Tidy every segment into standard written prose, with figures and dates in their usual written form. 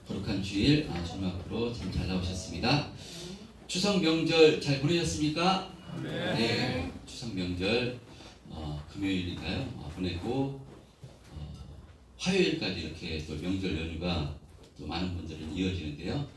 거룩한 주일 주님 앞으로 참 잘 나오셨습니다. 추석 명절 잘 보내셨습니까? 네. 추석 명절 금요일인가요? 보내고 화요일까지 이렇게 또 명절 연휴가 또 많은 분들은 이어지는데요.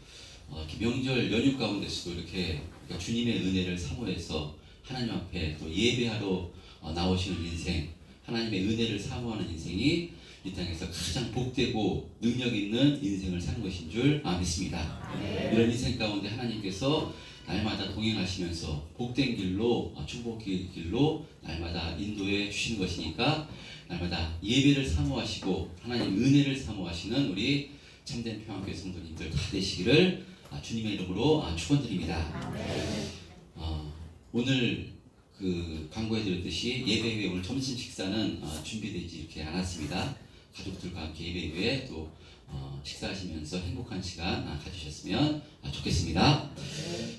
이렇게 명절 연휴 가운데서도 이렇게 주님의 은혜를 사모해서 하나님 앞에 또 예배하러 나오시는 인생, 하나님의 은혜를 사모하는 인생이 이 땅에서 가장 복되고 능력 있는 인생을 사는 것인 줄 믿습니다. 이런 인생 가운데 하나님께서 날마다 동행하시면서 복된 길로, 축복의 길로 날마다 인도해 주시는 것이니까 날마다 예배를 사모하시고 하나님 은혜를 사모하시는 우리 참된 평안교회 성도님들 다 되시기를 주님의 이름으로 축원드립니다. 오늘 광고해 드렸듯이 예배 후에 오늘 점심 식사는 준비되지 이렇게 않았습니다. 가족들과 함께 예배 후에 또 식사하시면서 행복한 시간 가지셨으면 좋겠습니다.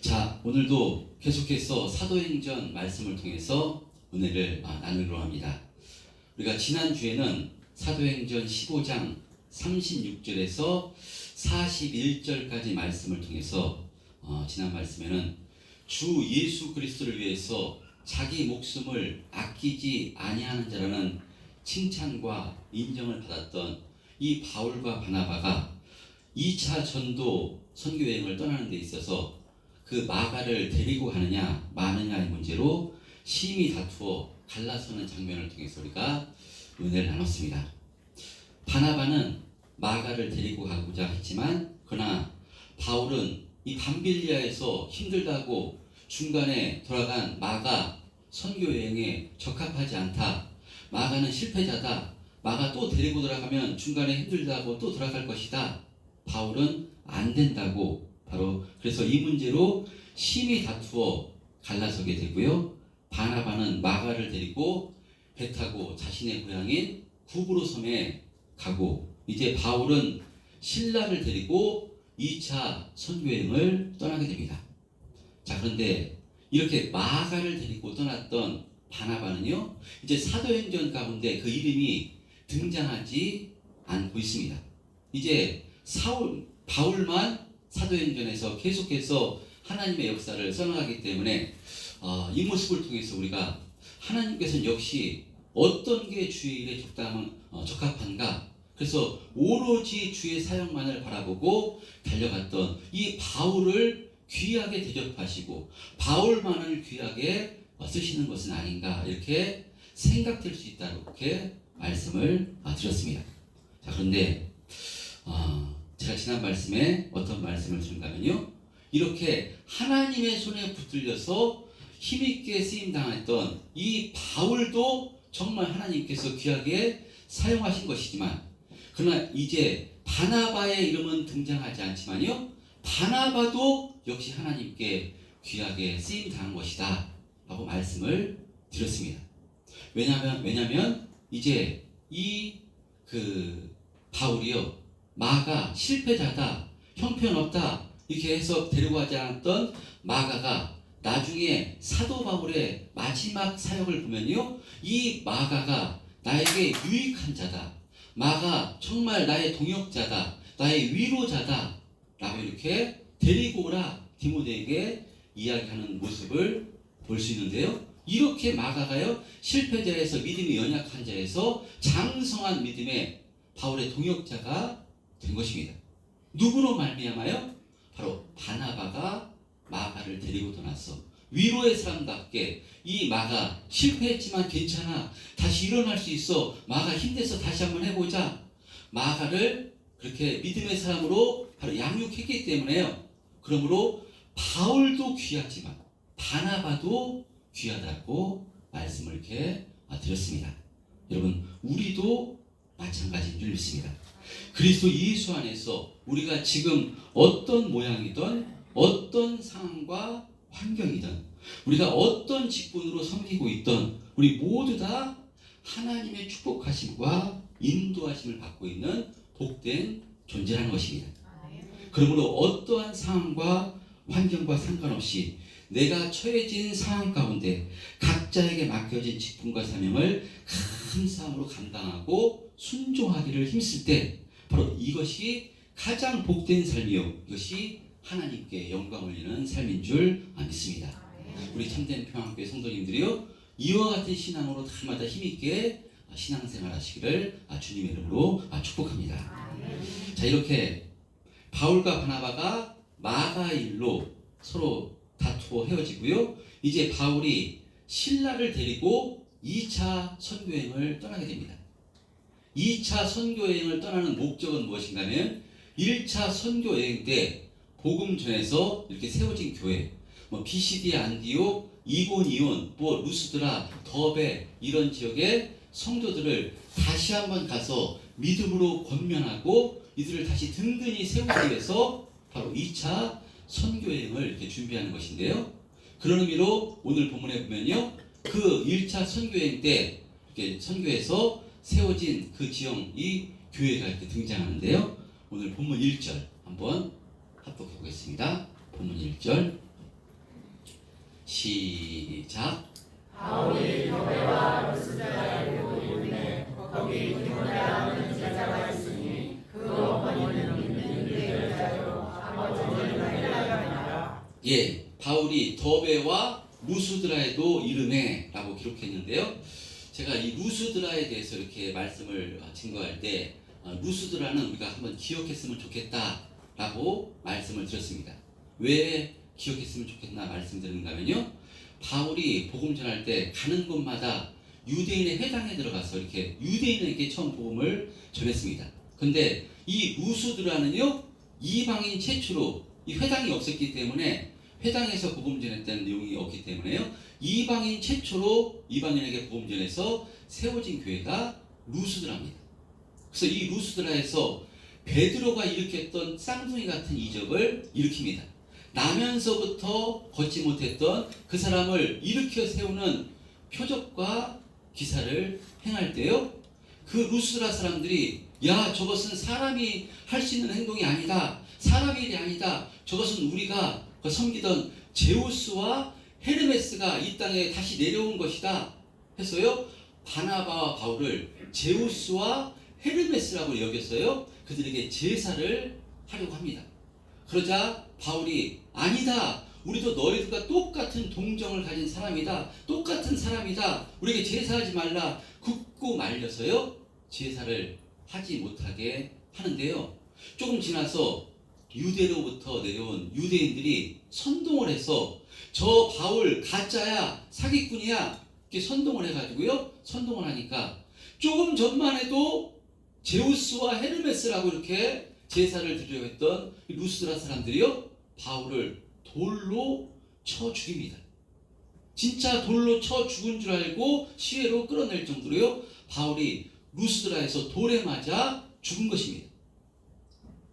자, 오늘도 계속해서 사도행전 말씀을 통해서 은혜를 나누려고 합니다. 우리가 지난주에는 사도행전 15장 36절에서 41절까지 말씀을 통해서 지난 말씀에는 주 예수 그리스도를 위해서 자기 목숨을 아끼지 아니하는 자라는 칭찬과 인정을 받았던 이 바울과 바나바가 2차 전도 선교 여행을 떠나는 데 있어서 그 마가를 데리고 가느냐 마느냐의 문제로 심히 다투어 갈라서는 장면을 통해서 우리가 은혜를 나눴습니다. 바나바는 마가를 데리고 가고자 했지만 그러나 바울은 이 밤빌리아에서 힘들다고 중간에 돌아간 마가 선교 여행에 적합하지 않다. 마가는 실패자다. 마가 또 데리고 돌아가면 중간에 힘들다고 또 돌아갈 것이다. 바울은 안 된다고 바로 그래서 이 문제로 심히 다투어 갈라서게 되고요. 바나바는 마가를 데리고 배 타고 자신의 고향인 구브로 섬에 가고 이제 바울은 실라를 데리고 2차 선교여행을 떠나게 됩니다. 자, 그런데 이렇게 마가를 데리고 떠났던 바나바는요, 이제 사도행전 가운데 그 이름이 등장하지 않고 있습니다. 이제 바울만 사도행전에서 계속해서 하나님의 역사를 써나가기 때문에 이 모습을 통해서 우리가 하나님께서는 역시 어떤 게 주의 일에 적합한가, 그래서 오로지 주의 사역만을 바라보고 달려갔던 이 바울을 귀하게 대접하시고 바울만을 귀하게 쓰시는 것은 아닌가 이렇게 생각될 수 있다 이렇게 말씀을 드렸습니다. 자, 그런데 제가 지난 말씀에 어떤 말씀을 드린가면요, 이렇게 하나님의 손에 붙들려서 힘있게 쓰임당했던 이 바울도 정말 하나님께서 귀하게 사용하신 것이지만 그러나 이제 바나바의 이름은 등장하지 않지만요, 바나바도 역시 하나님께 귀하게 쓰임당한 것이다 라고 말씀을 드렸습니다. 왜냐하면 이제 바울이요, 마가 실패자다, 형편없다 이렇게 해서 데리고 가지 않았던 마가가 나중에 사도 바울의 마지막 사역을 보면요, 이 마가가 나에게 유익한 자다, 마가 정말 나의 동역자다, 나의 위로자다 라고 이렇게 데리고 오라 디모데에게 이야기하는 모습을 볼 수 있는데요, 이렇게 마가가요 실패자에서 믿음이 연약한 자에서 장성한 믿음의 바울의 동역자가 된 것입니다. 누구로 말미암아요? 바로 바나바가 마가를 데리고 떠나서 위로의 사람답게 이 마가 실패했지만 괜찮아, 다시 일어날 수 있어, 마가 힘내서 다시 한번 해보자, 마가를 그렇게 믿음의 사람으로 바로 양육했기 때문에요. 그러므로 바울도 귀하지만 바나바도 귀하다고 말씀을 이렇게 드렸습니다. 여러분, 우리도 마찬가지인 줄 믿습니다. 그리스도 예수 안에서 우리가 지금 어떤 모양이든 어떤 상황과 환경이든 우리가 어떤 직분으로 섬기고 있든 우리 모두 다 하나님의 축복하심과 인도하심을 받고 있는 복된 존재라는 것입니다. 그러므로 어떠한 상황과 환경과 상관없이 내가 처해진 상황 가운데 각자에게 맡겨진 직분과 사명을 감사함으로 감당하고 순종하기를 힘쓸 때 바로 이것이 가장 복된 삶이요 이것이 하나님께 영광 올리는 삶인 줄 믿습니다. 우리 참된 평안교회 성도님들이요 이와 같은 신앙으로 날마다 힘있게 신앙생활 하시기를 주님의 이름으로 축복합니다. 자, 이렇게 바울과 바나바가 마가 일로 서로 다투어 헤어지고요. 이제 바울이 실라를 데리고 2차 선교여행을 떠나게 됩니다. 2차 선교여행을 떠나는 목적은 무엇인가 하면 1차 선교여행 때 복음 전에서 이렇게 세워진 교회, 비시디 안디옥, 이고니온, 루스드라, 더베 이런 지역의 성도들을 다시 한번 가서 믿음으로 권면하고 이들을 다시 든든히 세우기 위해서 바로 2차 선교여행을 이렇게 준비하는 것인데요. 그런 의미로 오늘 본문에 보면요, 그 1차 선교여행 때 이렇게 선교에서 세워진 그 지형이 교회가 이렇게 등장하는데요. 오늘 본문 1절 한번 합독해 보겠습니다. 본문 1절 시작. 바울이 더베와 루스드라에 이르매 거기 디모데라는 제자가 있으니 그 어머니는 믿는 유대인 자요 아버지는 헬라인이라. 예, 바울이 더베와 루스드라에도 이르매라고 기록했는데요. 제가 이 루스드라에 대해서 이렇게 말씀을 증거할 때 루스드라는 우리가 한번 기억했으면 좋겠다라고 말씀을 드렸습니다. 왜 기억했으면 좋겠나 말씀드리는가 하면요, 바울이 복음 전할 때 가는 곳마다 유대인의 회당에 들어가서 이렇게 유대인에게 처음 복음을 전했습니다. 근데 이 루스드라는요, 이방인 최초로 이 회당이 없었기 때문에 회당에서 복음 전했다는 내용이 없기 때문에요, 이방인 최초로 이방인에게 복음 전해서 세워진 교회가 루스드라입니다. 그래서 이 루스드라에서 베드로가 일으켰던 쌍둥이 같은 이적을 일으킵니다. 나면서부터 걷지 못했던 그 사람을 일으켜 세우는 표적과 기사를 행할 때요, 그 루스드라 사람들이 야, 저것은 사람이 할 수 있는 행동이 아니다, 사람의 일이 아니다, 저것은 우리가 섬기던 제우스와 헤르메스가 이 땅에 다시 내려온 것이다 해서요, 바나바와 바울을 제우스와 헤르메스라고 여겼어요. 그들에게 제사를 하려고 합니다. 그러자 바울이 아니다, 우리도 너희들과 똑같은 동정을 가진 사람이다, 똑같은 사람이다, 우리에게 제사하지 말라 굳고 말려서요 제사를 하지 못하게 하는데요. 조금 지나서 유대로부터 내려온 유대인들이 선동을 해서 저 바울 가짜야, 사기꾼이야 이렇게 선동을 해가지고요, 선동을 하니까 조금 전만 해도 제우스와 헤르메스라고 이렇게 제사를 드리려고 했던 루스드라 사람들이요, 바울을 돌로 쳐 죽입니다. 진짜 돌로 쳐 죽은 줄 알고 시외로 끌어낼 정도로요, 바울이 루스드라에서 돌에 맞아 죽은 것입니다.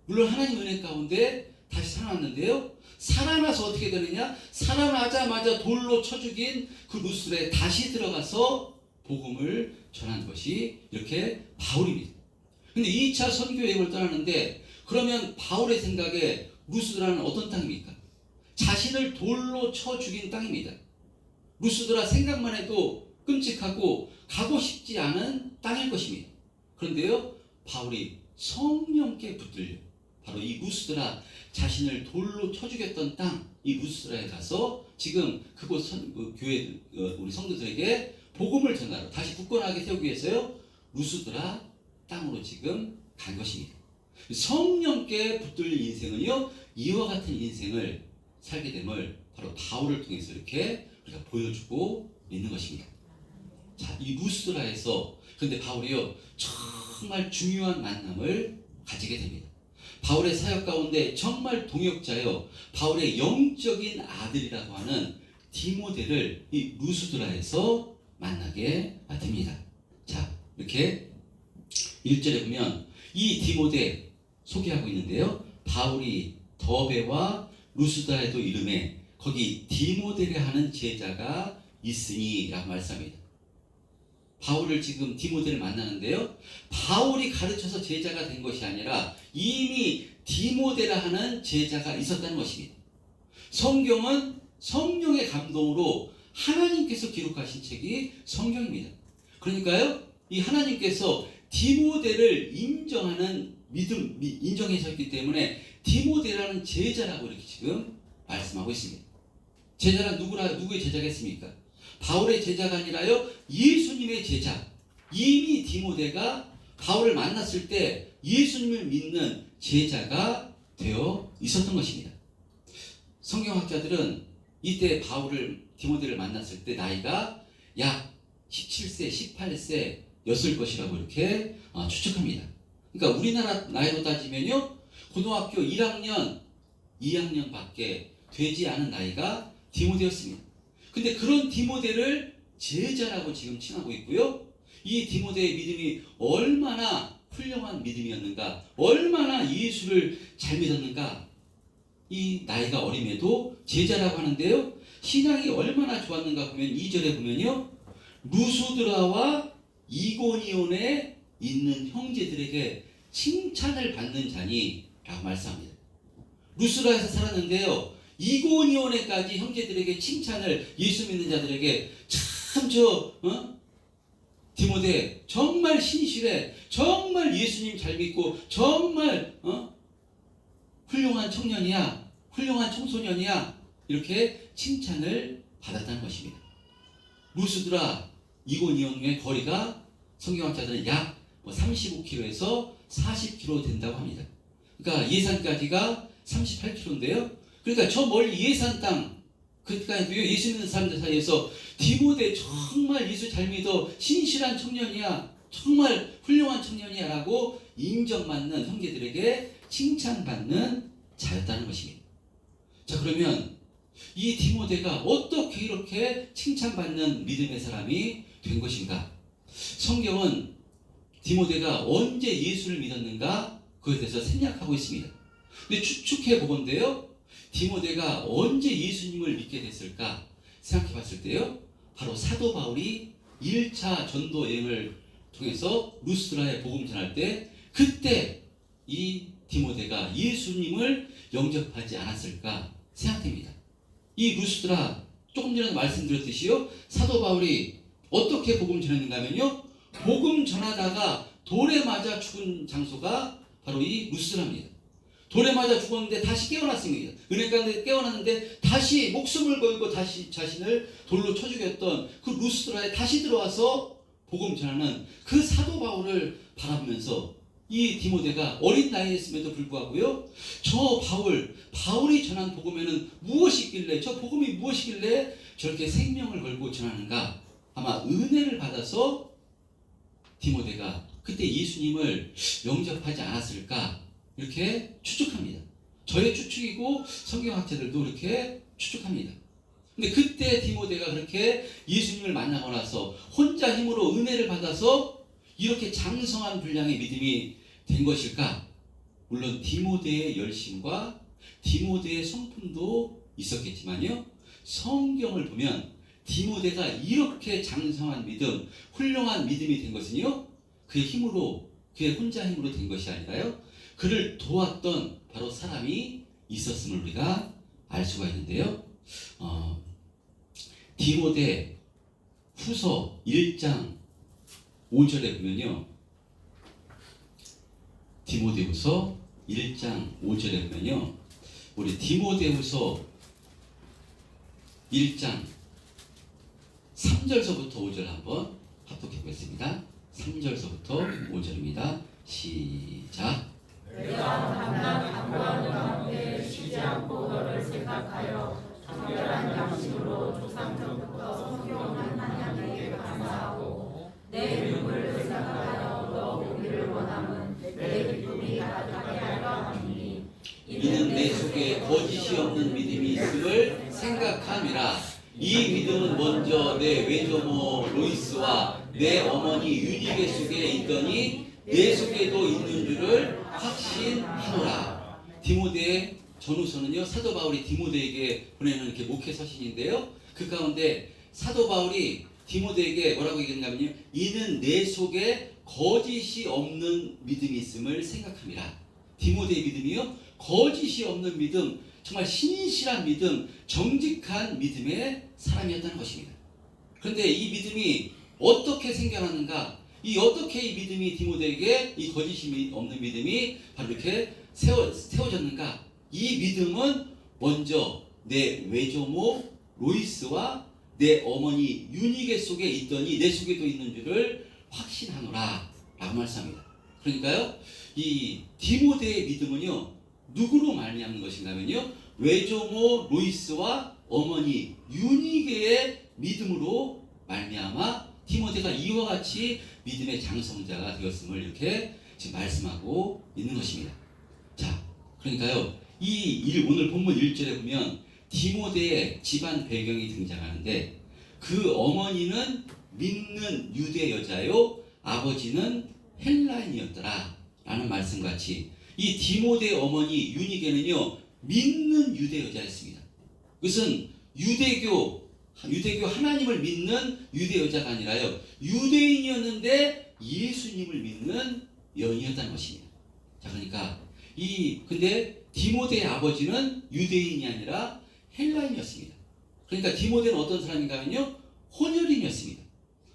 물론 하나님 은혜 가운데 다시 살아났는데요, 살아나서 어떻게 되느냐, 살아나자마자 돌로 쳐 죽인 그 루스드라에 다시 들어가서 복음을 전한 것이 이렇게 바울입니다. 근데 2차 선교여행을 떠나는데, 그러면 바울의 생각에 루스드라는 어떤 땅입니까? 자신을 돌로 쳐 죽인 땅입니다. 루스드라 생각만 해도 끔찍하고 가고 싶지 않은 땅일 것입니다. 그런데요, 바울이 성령께 붙들려 바로 이 루스드라, 자신을 돌로 쳐 죽였던 땅, 이 루스드라에 가서 지금 그곳 교회 우리 성도들에게 복음을 전하러 다시 굳건하게 세우기 위해서요, 루스드라 땅으로 지금 간 것입니다. 성령께 붙들린 인생은요, 이와 같은 인생을 살게 됨을 바로 바울을 통해서 이렇게 우리가 보여주고 있는 것입니다. 자, 이 루스드라에서 근데 바울이요, 정말 중요한 만남을 가지게 됩니다. 바울의 사역 가운데 정말 동역자요, 바울의 영적인 아들이라고 하는 디모데를 이 루스드라에서 만나게 됩니다. 자, 이렇게 1절에 보면 이 디모데 소개하고 있는데요, 바울이 더베와 루스드라에도 이르매 거기 디모데를 하는 제자가 있으니 라고 말씀합니다. 바울을 지금 디모데를 만나는데요, 바울이 가르쳐서 제자가 된 것이 아니라 이미 디모데라 하는 제자가 있었다는 것입니다. 성경은 성령의 감동으로 하나님께서 기록하신 책이 성경입니다. 그러니까요, 이 하나님께서 디모데를 인정하는 인정하셨기 때문에 디모데라는 제자라고 이렇게 지금 말씀하고 있습니다. 제자란 누구의 제자겠습니까? 바울의 제자가 아니라요, 예수님의 제자. 이미 디모데가 바울을 만났을 때 예수님을 믿는 제자가 되어 있었던 것입니다. 성경학자들은 이때 디모데를 만났을 때 나이가 약 17세, 18세 였을 것이라고 이렇게 추측합니다. 그러니까 우리나라 나이로 따지면요, 고등학교 1학년, 2학년 밖에 되지 않은 나이가 디모데였습니다. 근데 그런 디모데를 제자라고 지금 칭하고 있고요. 이 디모데의 믿음이 얼마나 훌륭한 믿음이었는가, 얼마나 예수를 잘 믿었는가, 이 나이가 어림에도 제자라고 하는데요, 신앙이 얼마나 좋았는가 보면 2절에 보면요, 루스드라와 이고니온에 있는 형제들에게 칭찬을 받는 자니 라고 말씀합니다. 루스드라에서 살았는데요, 이고니온에까지 형제들에게 칭찬을, 예수 믿는 자들에게 참 디모데 정말 신실해, 정말 예수님 잘 믿고 정말 훌륭한 청년이야, 훌륭한 청소년이야, 이렇게 칭찬을 받았다는 것입니다. 루스드라 이고니온의 거리가 성경학자들은 약 35km에서 40km 된다고 합니다. 그러니까 예산까지가 38km인데요. 그러니까 저 멀리 예산 땅, 그러니까 예수 믿는 사람들 사이에서 디모데 정말 예수 잘 믿어, 신실한 청년이야, 정말 훌륭한 청년이야 라고 인정받는 형제들에게 칭찬받는 자였다는 것입니다. 자, 그러면 이 디모데가 어떻게 이렇게 칭찬받는 믿음의 사람이 된 것인가? 성경은 디모데가 언제 예수를 믿었는가, 그것에 대해서 생략하고 있습니다. 근데 추측해 보건대요, 디모데가 언제 예수님을 믿게 됐을까 생각해 봤을 때요, 바로 사도 바울이 1차 전도 여행을 통해서 루스드라에 복음 전할 때, 그때 이 디모데가 예수님을 영접하지 않았을까 생각됩니다. 이 루스드라, 조금 전에 말씀드렸듯이요, 사도 바울이 어떻게 복음 전했는가 하면요, 복음 전하다가 돌에 맞아 죽은 장소가 바로 이 루스드라입니다. 돌에 맞아 죽었는데 다시 깨어났습니다. 은혜 가운데 깨어났는데 다시 목숨을 걸고 다시 자신을 돌로 쳐 죽였던 그 루스드라에 다시 들어와서 복음 전하는 그 사도 바울을 바라보면서 이 디모데가 어린 나이였음에도 불구하고요, 저 바울이 전한 복음에는 무엇이 있길래, 저 복음이 무엇이길래 저렇게 생명을 걸고 전하는가, 아마 은혜를 받아서 디모데가 그때 예수님을 영접하지 않았을까 이렇게 추측합니다. 저의 추측이고 성경학자들도 이렇게 추측합니다. 근데 그때 디모데가 그렇게 예수님을 만나고 나서 혼자 힘으로 은혜를 받아서 이렇게 장성한 분량의 믿음이 된 것일까? 물론 디모데의 열심과 디모데의 성품도 있었겠지만요, 성경을 보면 디모데가 이렇게 장성한 믿음, 훌륭한 믿음이 된 것은요, 그의 힘으로, 그의 혼자 힘으로 된 것이 아니라요, 그를 도왔던 바로 사람이 있었음을 우리가 알 수가 있는데요. 디모데 후서 1장 5절에 보면요, 디모데 후서 1장 5절에 보면요, 우리 디모데 후서 1장 3절서부터 5절 한번 합독해 보겠습니다. 3절서부터 5절입니다. 시작. 내가 만난 강구하는 가운데 쉬지 않고 너를 생각하여 정결한 양심으로 조상들부터 성경을 하나님께 감사하고 내 이름을 생각하여 너 보기를 원함은 내 기쁨이 가득하게 하려 함이니 이는 내 속에 거짓이 없는 믿음이 있음을 생각함이라. 이 믿음은 먼저 내 외조모 로이스와 내 어머니 유니베 속에 있더니 내 속에도 있는 줄을 확신하노라. 디모데 전후서는요, 사도 바울이 디모데에게 보내는 이렇게 목회 서신인데요, 그 가운데 사도 바울이 디모데에게 뭐라고 얘기했냐면요, 이는 내 속에 거짓이 없는 믿음이 있음을 생각함이라. 디모데의 믿음이요, 거짓이 없는 믿음, 정말 신실한 믿음, 정직한 믿음의 사람이었다는 것입니다. 그런데 이 믿음이 어떻게 생겨났는가? 이 어떻게 이 믿음이 디모데에게 이 거짓이 없는 믿음이 바로 이렇게 세워졌는가? 이 믿음은 먼저 내 외조모 로이스와 내 어머니 유니게 속에 있더니 내 속에도 있는 줄을 확신하노라 라고 말씀합니다. 그러니까요, 이 디모데의 믿음은요, 누구로 말미암는 것인가 하면요, 외조모 로이스와 어머니 유니게의 믿음으로 말미암아 디모데가 이와 같이 믿음의 장성자가 되었음을 이렇게 지금 말씀하고 있는 것입니다. 자, 그러니까요, 오늘 본문 1절에 보면 디모데의 집안 배경이 등장하는데, 그 어머니는 믿는 유대 여자요, 아버지는 헬라인이었더라 라는 말씀같이 이 디모데의 어머니 유니게는요, 믿는 유대 여자였습니다. 그것은 유대교 하나님을 믿는 유대 여자가 아니라요, 유대인이었는데 예수님을 믿는 여인이었다는 것입니다. 자, 그러니까 근데 디모데의 아버지는 유대인이 아니라 헬라인이었습니다. 그러니까 디모데는 어떤 사람인가 하면요, 혼혈인이었습니다.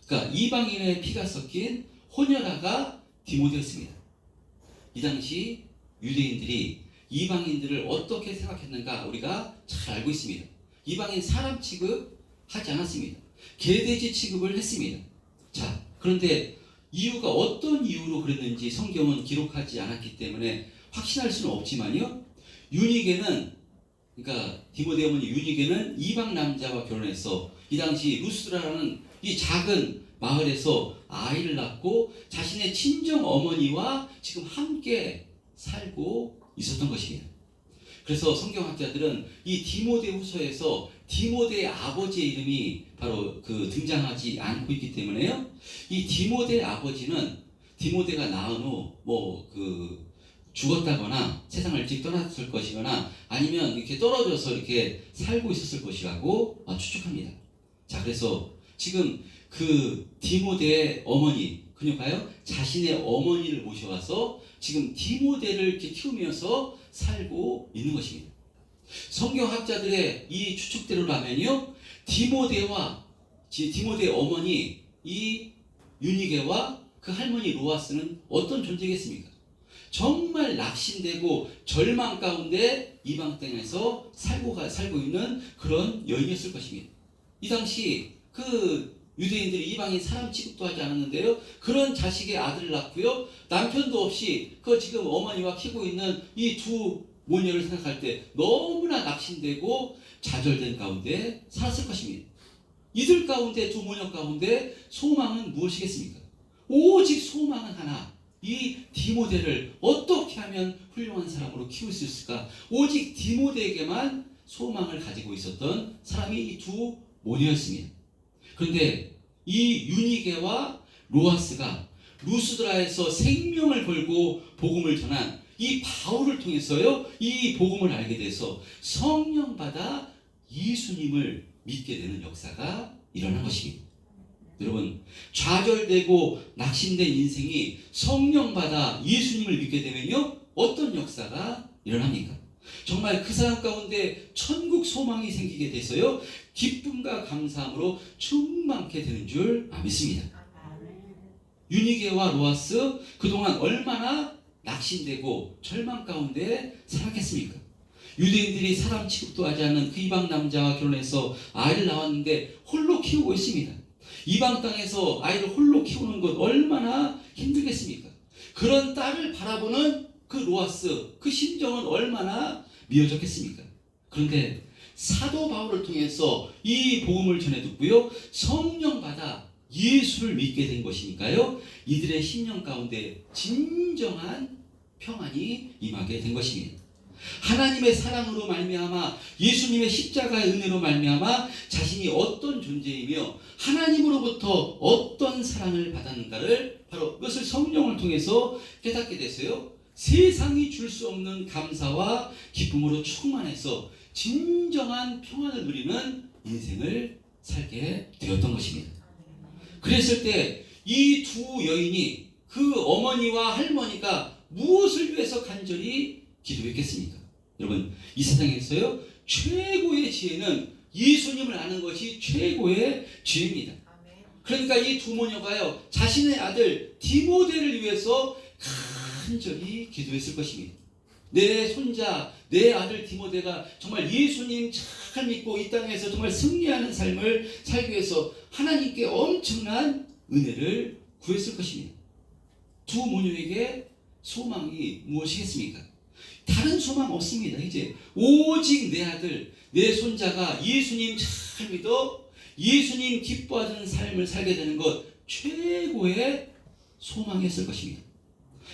그러니까 이방인의 피가 섞인 혼혈아가 디모데였습니다. 이 당시 유대인들이 이방인들을 어떻게 생각했는가 우리가 잘 알고 있습니다. 이방인 사람 취급하지 않았습니다. 개돼지 취급을 했습니다. 자, 그런데 이유가 어떤 이유로 그랬는지 성경은 기록하지 않았기 때문에 확신할 수는 없지만요, 그러니까 디모데 어머니 유니게는 이방 남자와 결혼해서 이 당시 루스드라라는 이 작은 마을에서 아이를 낳고 자신의 친정 어머니와 지금 함께 살고 있었던 것입니다. 그래서 성경학자들은 이 디모데 후서에서 디모데의 아버지의 이름이 바로 등장하지 않고 있기 때문에요, 이 디모데의 아버지는 디모데가 낳은 후 죽었다거나 세상을 일찍 떠났을 것이거나 아니면 이렇게 떨어져서 이렇게 살고 있었을 것이라고 추측합니다. 자, 그래서 지금 디모데의 어머니, 그녀가요, 자신의 어머니를 모셔와서 지금 디모데를 이렇게 키우면서 살고 있는 것입니다. 성경학자들의 이 추측대로라면요, 디모데의 어머니 이 유니게와 그 할머니 로아스는 어떤 존재겠습니까? 정말 낙심되고 절망 가운데 이방 땅에서 살고 있는 그런 여인이었을 것입니다. 이 당시 유대인들이 이방인 사람 취급도 하지 않았는데요, 그런 자식의 아들을 낳고요, 남편도 없이 지금 어머니와 키우고 있는 이 두 모녀를 생각할 때 너무나 낙심되고 좌절된 가운데 살았을 것입니다. 이들 가운데, 두 모녀 가운데 소망은 무엇이겠습니까? 오직 소망은 하나, 이 디모데를 어떻게 하면 훌륭한 사람으로 키울 수 있을까? 오직 디모데에게만 소망을 가지고 있었던 사람이 이 두 모녀였습니다. 그런데 이 유니게와 로아스가 루스드라에서 생명을 걸고 복음을 전한 이 바울을 통해서요, 이 복음을 알게 돼서 성령 받아 예수님을 믿게 되는 역사가 일어난 것입니다. 여러분, 좌절되고 낙심된 인생이 성령 받아 예수님을 믿게 되면요, 어떤 역사가 일어납니까? 정말 그 사람 가운데 천국 소망이 생기게 돼서요, 기쁨과 감사함으로 충만케 되는 줄 믿습니다. 유니게와 로아스, 그동안 얼마나 낙심되고 절망 가운데 살았겠습니까? 유대인들이 사람 취급도 하지 않는 그 이방 남자와 결혼해서 아이를 낳았는데 홀로 키우고 있습니다. 이방 땅에서 아이를 홀로 키우는 것 얼마나 힘들겠습니까? 그런 딸을 바라보는 그 로아스, 그 심정은 얼마나 미어졌겠습니까? 그런데 사도 바울을 통해서 이 복음을 전해 듣고요, 성령 받아 예수를 믿게 된 것이니까요, 이들의 심령 가운데 진정한 평안이 임하게 된 것입니다. 하나님의 사랑으로 말미암아, 예수님의 십자가의 은혜로 말미암아 자신이 어떤 존재이며 하나님으로부터 어떤 사랑을 받았는가를 바로 그것을 성령을 통해서 깨닫게 됐어요. 세상이 줄 수 없는 감사와 기쁨으로 충만해서 진정한 평안을 누리는 인생을 살게 되었던 것입니다. 그랬을 때 이 두 여인이, 그 어머니와 할머니가 무엇을 위해서 간절히 기도했겠습니까? 여러분, 이 세상에서요, 최고의 지혜는 예수님을 아는 것이 최고의 지혜입니다. 그러니까 이 두 모녀가요, 자신의 아들 디모데를 위해서 간절히 기도했을 것입니다. 내 손자, 내 아들 디모데가 정말 예수님 잘 믿고 이 땅에서 정말 승리하는 삶을 살기 위해서 하나님께 엄청난 은혜를 구했을 것입니다. 두 모녀에게 소망이 무엇이겠습니까? 다른 소망 없습니다. 이제 오직 내 아들, 내 손자가 예수님 잘 믿어 예수님 기뻐하는 삶을 살게 되는 것, 최고의 소망이었을 것입니다.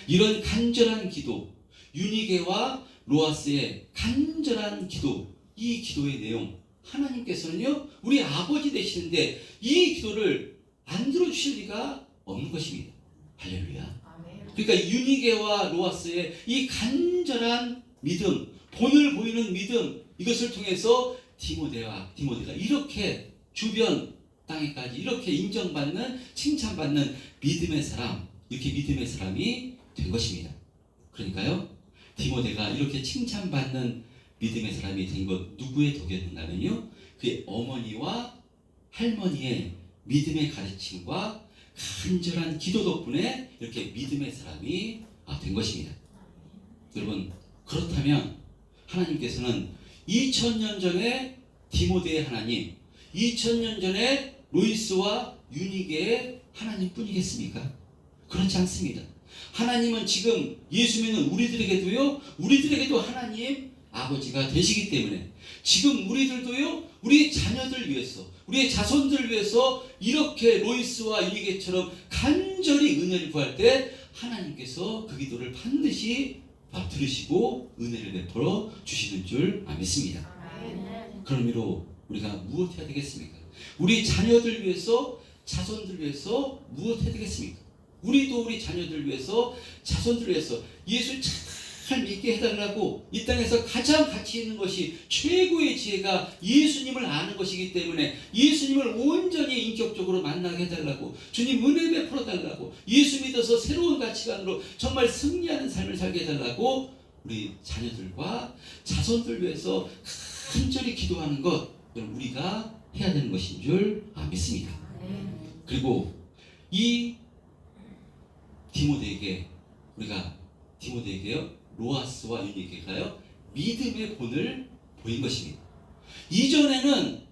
이런 간절한 기도, 유니게와 로아스의 간절한 기도, 이 기도의 내용, 하나님께서는요, 우리 아버지 되시는데 이 기도를 안 들어주실 리가 없는 것입니다. 할렐루야. 그러니까 유니게와 로아스의 이 간절한 믿음, 본을 보이는 믿음, 이것을 통해서 디모데가 이렇게 주변 땅에까지 이렇게 인정받는, 칭찬받는 믿음의 사람, 이렇게 믿음의 사람이 된 것입니다. 그러니까요, 디모데가 이렇게 칭찬받는 믿음의 사람이 된 것, 누구의 덕이었는가면요, 그의 어머니와 할머니의 믿음의 가르침과 간절한 기도 덕분에 이렇게 믿음의 사람이 된 것입니다. 여러분, 그렇다면 하나님께서는 2000년 전에 디모데의 하나님, 2000년 전에 로이스와 유니게의 하나님 뿐이겠습니까? 그렇지 않습니다. 하나님은 지금 예수 믿는 우리들에게도 하나님 아버지가 되시기 때문에 지금 우리들도요, 우리 자녀들 위해서, 우리의 자손들 위해서 이렇게 로이스와 유니게처럼 간절히 은혜를 구할 때 하나님께서 그 기도를 반드시 들으시고 은혜를 베풀어 주시는 줄 믿습니다. 그런 의미로 우리가 무엇 해야 되겠습니까? 우리 자녀들 위해서, 자손들 위해서 무엇 해야 되겠습니까? 우리도 우리 자녀들 위해서, 자손들 위해서 예수 잘 믿게 해달라고, 이 땅에서 가장 가치 있는 것이 최고의 지혜가 예수님을 아는 것이기 때문에 예수님을 온전히 인격적으로 만나게 해달라고, 주님 은혜 베풀어 달라고, 예수 믿어서 새로운 가치관으로 정말 승리하는 삶을 살게 해달라고 우리 자녀들과 자손들 위해서 간절히 기도하는 것, 우리가 해야 되는 것인 줄 믿습니다. 그리고 이 디모데에게요, 로아스와 유니게가요, 믿음의 본을 보인 것입니다. 이전에는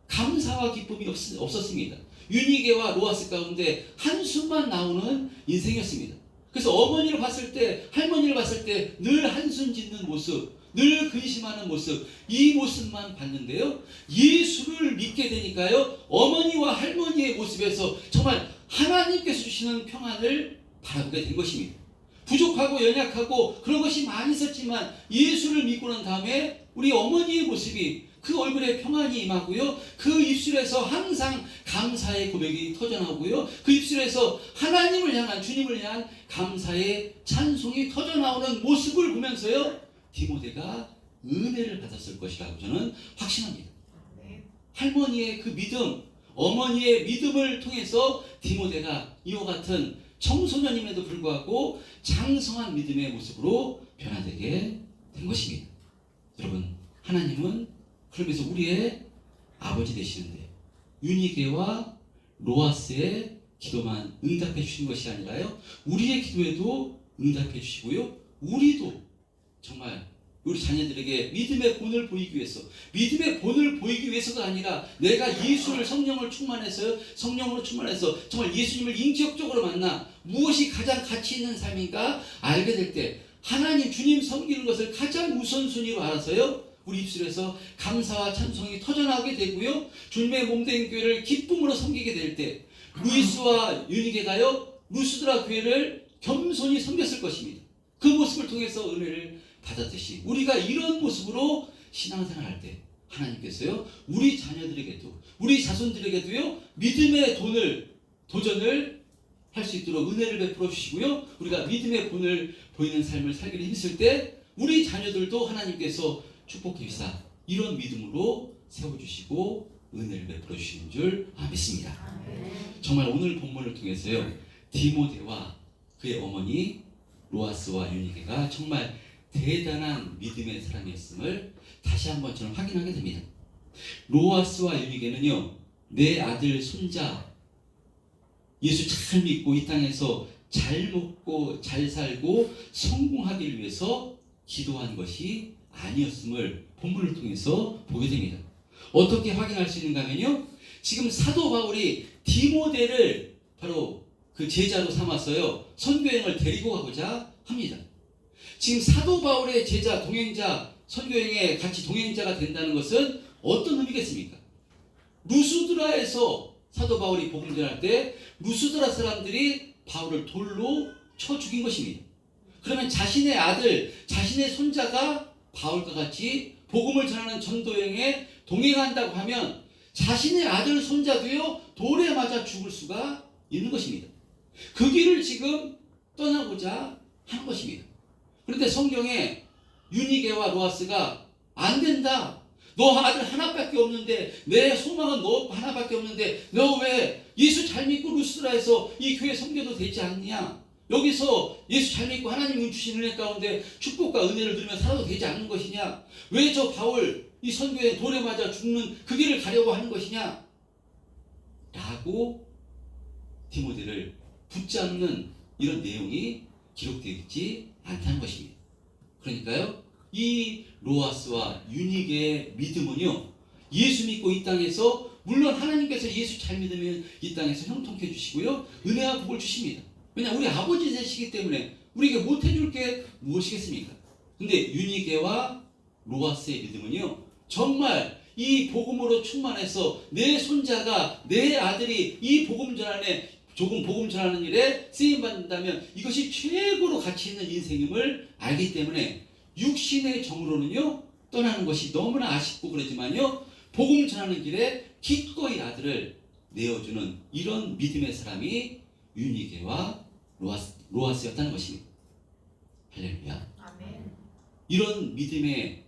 감사와 기쁨이 없었습니다. 유니게와 로아스 가운데 한숨만 나오는 인생이었습니다. 그래서 어머니를 봤을 때, 할머니를 봤을 때 늘 한숨 짓는 모습, 늘 근심하는 모습, 이 모습만 봤는데요, 예수를 믿게 되니까요, 어머니와 할머니의 모습에서 정말 하나님께서 주시는 평안을 바라보게 된 것입니다. 부족하고 연약하고 그런 것이 많이 있었지만 예수를 믿고 난 다음에 우리 어머니의 모습이, 그 얼굴에 평안이 임하고요, 그 입술에서 항상 감사의 고백이 터져나오고요, 그 입술에서 하나님을 향한, 주님을 향한 감사의 찬송이 터져나오는 모습을 보면서요, 디모데가 은혜를 받았을 것이라고 저는 확신합니다. 할머니의 그 믿음, 어머니의 믿음을 통해서 디모데가 이와 같은 청소년임에도 불구하고 장성한 믿음의 모습으로 변화되게 된 것입니다. 여러분, 하나님은 그러면서 우리의 아버지 되시는데 유니게와 로아스의 기도만 응답해 주신 것이 아니라요, 우리의 기도에도 응답해 주시고요, 우리도 정말 우리 자녀들에게 믿음의 본을 보이기 위해서, 믿음의 본을 보이기 위해서가 아니라 내가 예수를 성령으로 충만해서 정말 예수님을 인격적으로 만나 무엇이 가장 가치 있는 삶인가 알게 될 때, 하나님 주님 섬기는 것을 가장 우선순위로 알아서요, 우리 입술에서 감사와 찬송이 터져나오게 되고요, 주님의 몸된 교회를 기쁨으로 섬기게 될 때 루이스와 유니게가요, 루스드라 교회를 겸손히 섬겼을 것입니다. 그 모습을 통해서 은혜를 받았듯이 우리가 이런 모습으로 신앙생활할 때 하나님께서요, 우리 자녀들에게도, 우리 자손들에게도요, 믿음의 도전을 할 수 있도록 은혜를 베풀어 주시고요, 우리가 믿음의 본을 보이는 삶을 살기를 힘쓸 때 우리 자녀들도 하나님께서 축복해 주사 이런 믿음으로 세워주시고 은혜를 베풀어 주시는 줄 믿습니다. 정말 오늘 본문을 통해서요, 디모데와 그의 어머니 로아스와 유니게가 정말 대단한 믿음의 사람이었음을 다시 한번 저는 확인하게 됩니다. 로아스와 유니게는요, 내 아들 손자 예수 잘 믿고 이 땅에서 잘 먹고 잘 살고 성공하기 위해서 기도한 것이 아니었음을 본문을 통해서 보게 됩니다. 어떻게 확인할 수 있는가 하면요, 지금 사도 바울이 디모데를 바로 그 제자로 삼았어요. 선교여행을 데리고 가고자 합니다. 지금 사도 바울의 제자, 동행자, 선교여행에 같이 동행자가 된다는 것은 어떤 의미겠습니까? 루스드라에서 사도 바울이 복음 전할 때 루스드라 사람들이 바울을 돌로 쳐 죽인 것입니다. 그러면 자신의 아들, 자신의 손자가 바울과 같이 복음을 전하는 전도여행에 동행한다고 하면 자신의 아들, 손자도요 돌에 맞아 죽을 수가 있는 것입니다. 그 길을 지금 떠나고자 하는 것입니다. 그런데 성경에 유니게와 로아스가 안 된다. 너 아들 하나밖에 없는데, 내 소망은 너 하나밖에 없는데 너 왜 예수 잘 믿고 루스드라에서 이 교회 섬겨도 되지 않냐? 여기서 예수 잘 믿고 하나님이 주신 은혜 가운데 축복과 은혜를 누리며 살아도 되지 않는 것이냐? 왜 저 바울 이 선교에 돌에 맞아 죽는 그 길을 가려고 하는 것이냐? 라고 디모데를 붙잡는 이런 내용이 기록되어 있지 않다는 것입니다. 그러니까요, 이 로아스와 유니게의 믿음은요, 예수 믿고 이 땅에서, 물론 하나님께서 예수 잘 믿으면 이 땅에서 형통케 해주시고요, 은혜와 복을 주십니다. 왜냐, 우리 아버지 되시기 때문에 우리에게 못 해줄 게 무엇이겠습니까? 근데 유니게와 로아스의 믿음은요, 정말 이 복음으로 충만해서 내 손자가, 내 아들이 이 복음 전환에, 조금 복음 전하는 일에 쓰임 받는다면 이것이 최고로 가치 있는 인생임을 알기 때문에 육신의 정으로는요 떠나는 것이 너무나 아쉽고 그러지만요, 복음 전하는 길에 기꺼이 아들을 내어주는 이런 믿음의 사람이 유니게와 로아스였다는 것입니다. 할렐루야. 아멘. 이런 믿음의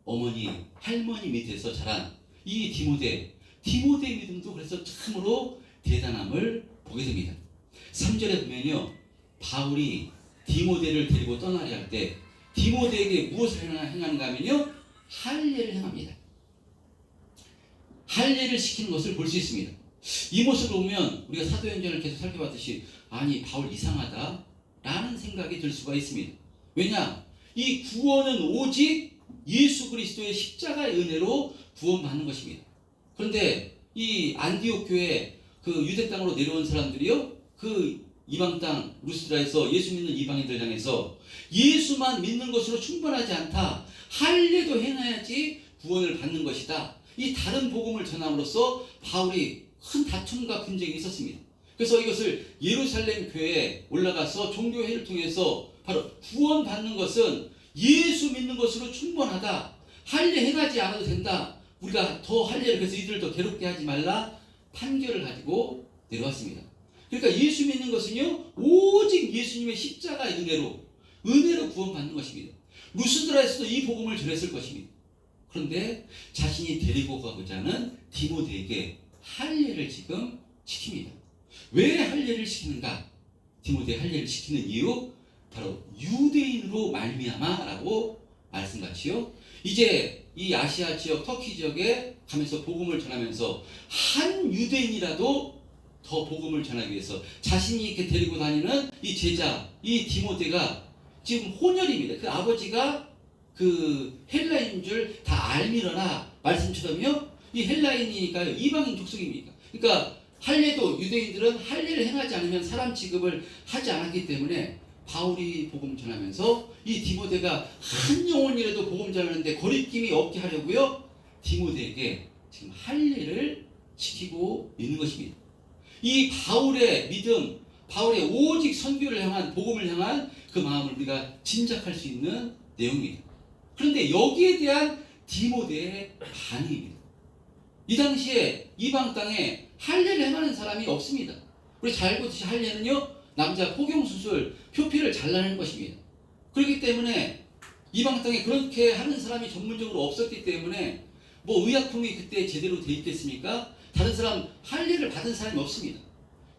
어머니, 할머니 밑에서 자란 이 디모데의 믿음도 그래서 참으로 대단함을 보게 됩니다. 3절에 보면요, 바울이 디모데를 데리고 떠나려 할 때 디모데에게 무엇을 행하는가 하면요, 할례를 행합니다. 할례를 시키는 것을 볼 수 있습니다. 이 모습을 보면 우리가 사도행전을 계속 살펴봤듯이, 아니 바울 이상하다 라는 생각이 들 수가 있습니다. 왜냐, 이 구원은 오직 예수 그리스도의 십자가의 은혜로 구원받는 것입니다. 그런데 이 안디옥 교회 그 유대 땅으로 내려온 사람들이요, 그 이방 땅 루스드라에서 예수 믿는 이방인들 향해서 예수만 믿는 것으로 충분하지 않다, 할례도 행해야지 구원을 받는 것이다, 이 다른 복음을 전함으로써 바울이 큰 다툼과 분쟁이 있었습니다. 그래서 이것을 예루살렘 교회에 올라가서 종교회를 통해서 바로 구원받는 것은 예수 믿는 것으로 충분하다, 할례 행하지 않아도 된다, 우리가 더 할례를, 그래서 이들을 더 괴롭게 하지 말라 판결을 가지고 내려왔습니다. 그러니까 예수 믿는 것은요, 오직 예수님의 십자가의 은혜로 구원받는 것입니다. 루스드라에서도 이 복음을 전했을 것입니다. 그런데 자신이 데리고 가고자 하는 디모데에게 할례를 지금 시킵니다. 왜 할례를 시키는가? 디모데 할례를 시키는 이유, 바로 유대인으로 말미암아라고 말씀같이요, 이제 이 아시아 지역, 터키 지역에 가면서 복음을 전하면서 한 유대인이라도 더 복음을 전하기 위해서 자신이 이렇게 데리고 다니는 이 제자, 이 디모데가 지금 혼혈입니다. 그 아버지가 그 헬라인인 줄 다 알미러나 말씀처럼요, 이 헬라인이니까요, 이방인 족속입니까? 그러니까 할례도, 유대인들은 할례를 행하지 않으면 사람 취급을 하지 않았기 때문에 바울이 복음 전하면서 이 디모데가 한 영혼이라도 복음 전하는데 거리낌이 없게 하려고요, 디모데에게 지금 할례를 시키고 있는 것입니다. 이 바울의 믿음, 바울의 오직 선교를 향한, 복음을 향한 그 마음을 우리가 짐작할 수 있는 내용입니다. 그런데 여기에 대한 디모데의 반응입니다. 이 당시에 이방 땅에 할례를 행하는 사람이 없습니다. 우리 잘 알고 있듯이 할례는요, 남자 포경수술, 표피를 잘라내는 것입니다. 그렇기 때문에 이방 땅에 그렇게 하는 사람이 전문적으로 없었기 때문에 뭐 의약품이 그때 제대로 돼 있겠습니까? 다른 사람, 할례를 받은 사람이 없습니다.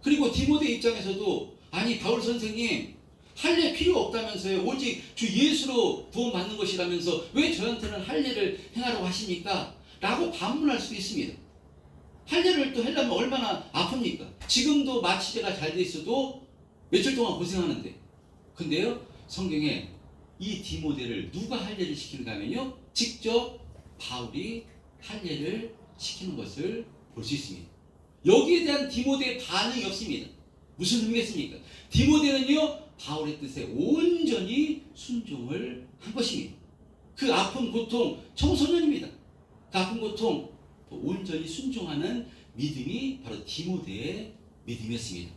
그리고 디모데 입장에서도, 아니 바울 선생님 할례 필요 없다면서요, 오직 주 예수로 구원받는 것이라면서 왜 저한테는 할례를 행하라고 하십니까? 라고 반문할 수 있습니다. 할례를 또 하려면 얼마나 아픕니까? 지금도 마취제가 잘 돼 있어도 며칠 동안 고생하는데. 근데요, 성경에 이 디모데를 누가 할례를 시키는가 하면요, 직접 바울이 할례를 시키는 것을 볼 수 있습니다. 여기에 대한 디모데의 반응이 없습니다. 무슨 의미겠습니까? 디모데는요, 바울의 뜻에 온전히 순종을 한 것입니다. 그 아픈 고통, 청소년입니다. 그 아픈 고통 온전히 순종하는 믿음이 바로 디모데의 믿음이었습니다.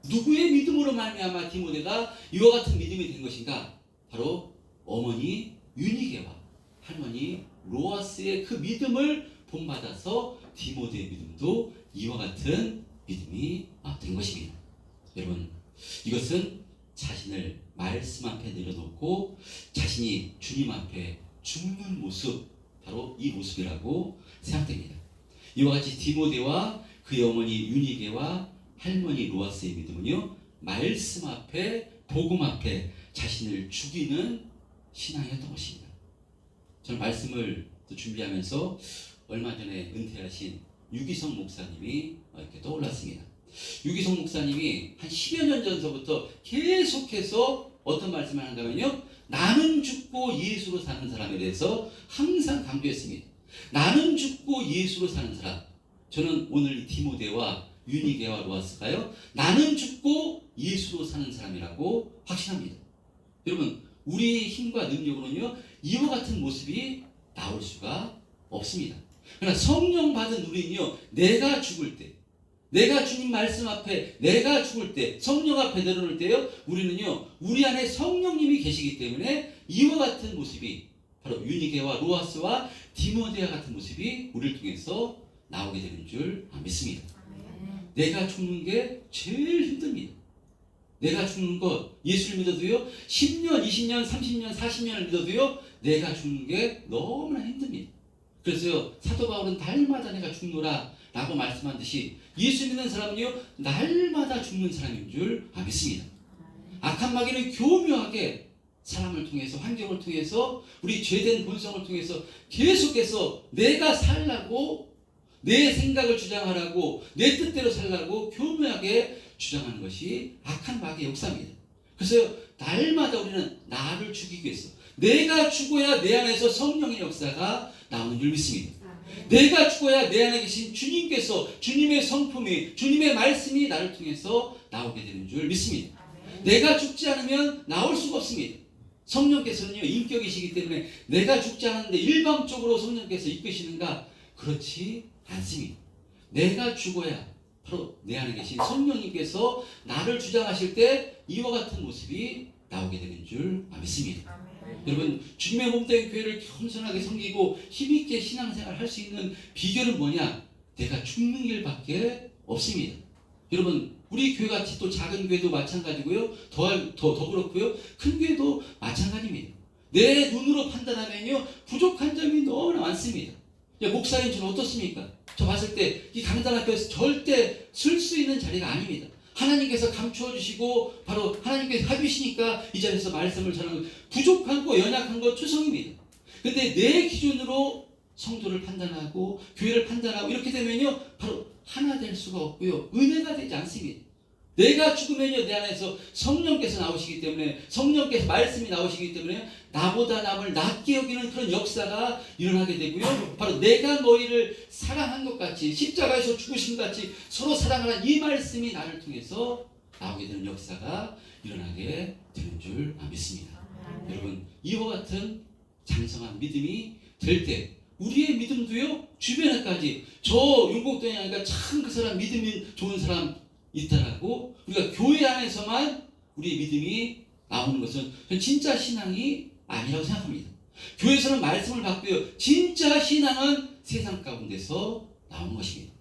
누구의 믿음으로 말미암아 디모데가 이와 같은 믿음이 된 것인가? 바로 어머니 유니게와 할머니 로아스의 그 믿음을 본받아서 디모데의 믿음도 이와 같은 믿음이 된 것입니다. 여러분, 이것은 자신을 말씀 앞에 내려놓고 자신이 주님 앞에 죽는 모습, 바로 이 모습이라고 생각됩니다. 이와 같이 디모데와 그의 어머니 유니게와 할머니 로아스의 믿음은요, 말씀 앞에, 복음 앞에 자신을 죽이는 신앙이었던 것입니다. 저는 말씀을 또 준비하면서 얼마 전에 은퇴하신 유기성 목사님이 이렇게 떠올랐습니다. 유기성 목사님이 한 10여 년 전서부터 계속해서 어떤 말씀을 하는가면요, 나는 죽고 예수로 사는 사람에 대해서 항상 강조했습니다. 나는 죽고 예수로 사는 사람. 저는 오늘 디모데와 유니게와 로아스가요, 나는 죽고 예수로 사는 사람이라고 확신합니다. 여러분, 우리의 힘과 능력으로는요, 이와 같은 모습이 나올 수가 없습니다. 그러나 성령 받은 우리는요, 내가 죽을 때, 내가 주님 말씀 앞에 내가 죽을 때, 성령 앞에 내려놓을 때요, 우리는요, 우리 안에 성령님이 계시기 때문에 이와 같은 모습이 바로 유니게와 로아스와 디모데와 같은 모습이 우리를 통해서 나오게 되는 줄 믿습니다. 내가 죽는 게 제일 힘듭니다. 내가 죽는 것, 예수를 믿어도요, 10년, 20년, 30년, 40년을 믿어도요, 내가 죽는 게 너무나 힘듭니다. 그래서요, 사도 바울은 날마다 내가 죽노라 라고 말씀한 듯이 예수 믿는 사람은요, 날마다 죽는 사람인 줄 믿습니다. 악한 마귀는 교묘하게 사람을 통해서, 환경을 통해서, 우리 죄된 본성을 통해서 계속해서 내가 살라고, 내 생각을 주장하라고, 내 뜻대로 살라고 교묘하게 주장하는 것이 악한 마귀의 역사입니다. 그래서 날마다 우리는 나를 죽이기 위해서, 내가 죽어야 내 안에서 성령의 역사가 나오는 줄 믿습니다. 내가 죽어야 내 안에 계신 주님께서, 주님의 성품이, 주님의 말씀이 나를 통해서 나오게 되는 줄 믿습니다. 내가 죽지 않으면 나올 수가 없습니다. 성령께서는요, 인격이시기 때문에 내가 죽지 않았는데 일방적으로 성령께서 이끄시는가? 그렇지 않습니다. 내가 죽어야 바로 내 안에 계신 성령님께서 나를 주장하실 때 이와 같은 모습이 나오게 되는 줄 믿습니다. 여러분, 주님의 몸된 교회를 겸손하게 섬기고 힘있게 신앙생활을 할 수 있는 비결은 뭐냐? 내가 죽는 길밖에 없습니다. 여러분, 우리 교회같이 또 작은 교회도 마찬가지고요, 더 그렇고요, 큰 교회도 마찬가지입니다. 내 눈으로 판단하면요, 부족한 점이 너무나 많습니다. 야, 목사님, 저는 어떻습니까? 저 봤을 때 이 강단 앞에서 절대 쓸 수 있는 자리가 아닙니다. 하나님께서 감추어 주시고 바로 하나님께서 해주시니까 이 자리에서 말씀을 전하는, 부족한 거, 연약한 거 투성입니다. 근데 내 기준으로 성도를 판단하고 교회를 판단하고 이렇게 되면요, 바로 하나 될 수가 없고요, 은혜가 되지 않습니다. 내가 죽으면요, 내 안에서 성령께서 나오시기 때문에, 성령께서 말씀이 나오시기 때문에 나보다 남을 낮게 여기는 그런 역사가 일어나게 되고요, 바로 내가 너희를 사랑한 것 같이, 십자가에서 죽으신 것 같이 서로 사랑하는 이 말씀이 나를 통해서 나오게 되는 역사가 일어나게 되는 줄 믿습니다. 여러분, 이와 같은 장성한 믿음이 될 때 우리의 믿음도요, 주변에까지, 저 윤곡동이 아니까 참 그 사람 믿음이 좋은 사람 있다라고, 우리가 교회 안에서만 우리의 믿음이 나오는 것은 진짜 신앙이 아니라고 생각합니다. 교회에서는 말씀을 받고요, 진짜 신앙은 세상 가운데서 나오는 것입니다.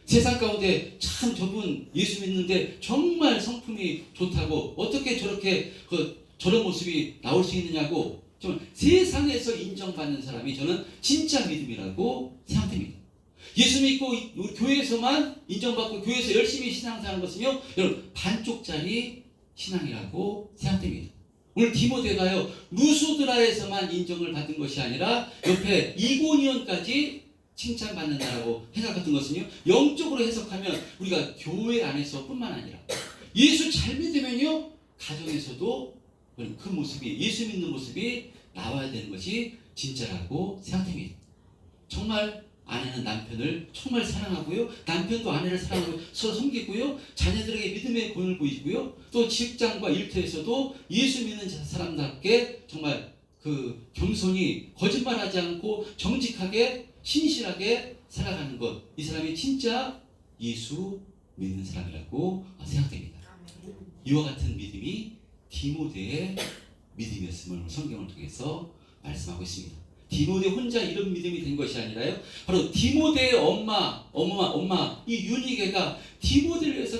세상 가운데 참 저분 예수 믿는데 정말 성품이 좋다고, 어떻게 저렇게 저런 모습이 나올 수 있느냐고, 좀 세상에서 인정받는 사람이 저는 진짜 믿음이라고 생각됩니다. 예수 믿고 우리 교회에서만 인정받고 교회에서 열심히 신앙생활하는 것은요, 여러분, 반쪽짜리 신앙이라고 생각됩니다. 오늘 디모데가요, 루소드라에서만 인정을 받은 것이 아니라 옆에 이고니온까지 칭찬받는다라고 해석했던 것은요, 영적으로 해석하면 우리가 교회 안에서뿐만 아니라 예수 잘 믿으면요, 가정에서도 그 모습이, 예수 믿는 모습이 나와야 되는 것이 진짜라고 생각됩니다. 정말 아내는 남편을 정말 사랑하고요, 남편도 아내를 사랑하고 서로 섬기고요, 자녀들에게 믿음의 본을 보이고요, 또 직장과 일터에서도 예수 믿는 사람답게 정말 그 겸손히 거짓말하지 않고 정직하게 신실하게 살아가는 것, 이 사람이 진짜 예수 믿는 사람이라고 생각됩니다. 이와 같은 믿음이 디모데의 믿음이었음을 성경을 통해서 말씀하고 있습니다. 디모데 혼자 이런 믿음이 된 것이 아니라요, 바로 디모데의 엄마 이 유니게가 디모데를 위해서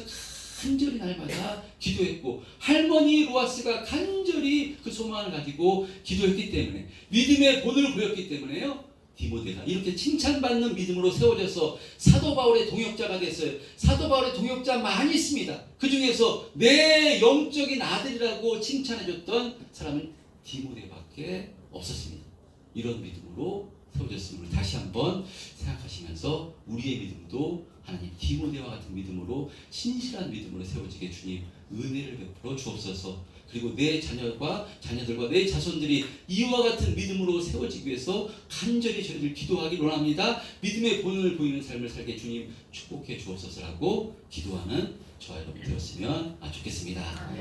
간절히 날마다 기도했고, 할머니 로아스가 간절히 그 소망을 가지고 기도했기 때문에, 믿음의 본을 보였기 때문에요, 디모데가 이렇게 칭찬받는 믿음으로 세워져서 사도 바울의 동역자가 됐어요. 사도 바울의 동역자 많이 있습니다. 그 중에서 내 영적인 아들이라고 칭찬해줬던 사람은 디모데밖에 없었습니다. 이런 믿음으로 세워졌음을 다시 한번 생각하시면서 우리의 믿음도 하나님 디모데와 같은 믿음으로, 신실한 믿음으로 세워지게 주님 은혜를 베풀어 주옵소서. 그리고 내 자녀들과 내 자손들이 이와 같은 믿음으로 세워지기 위해서 간절히 저희들 기도하기 원합니다. 믿음의 본을 보이는 삶을 살게 주님 축복해 주옵소서라고 기도하는 저와 여러분 되었으면 좋겠습니다.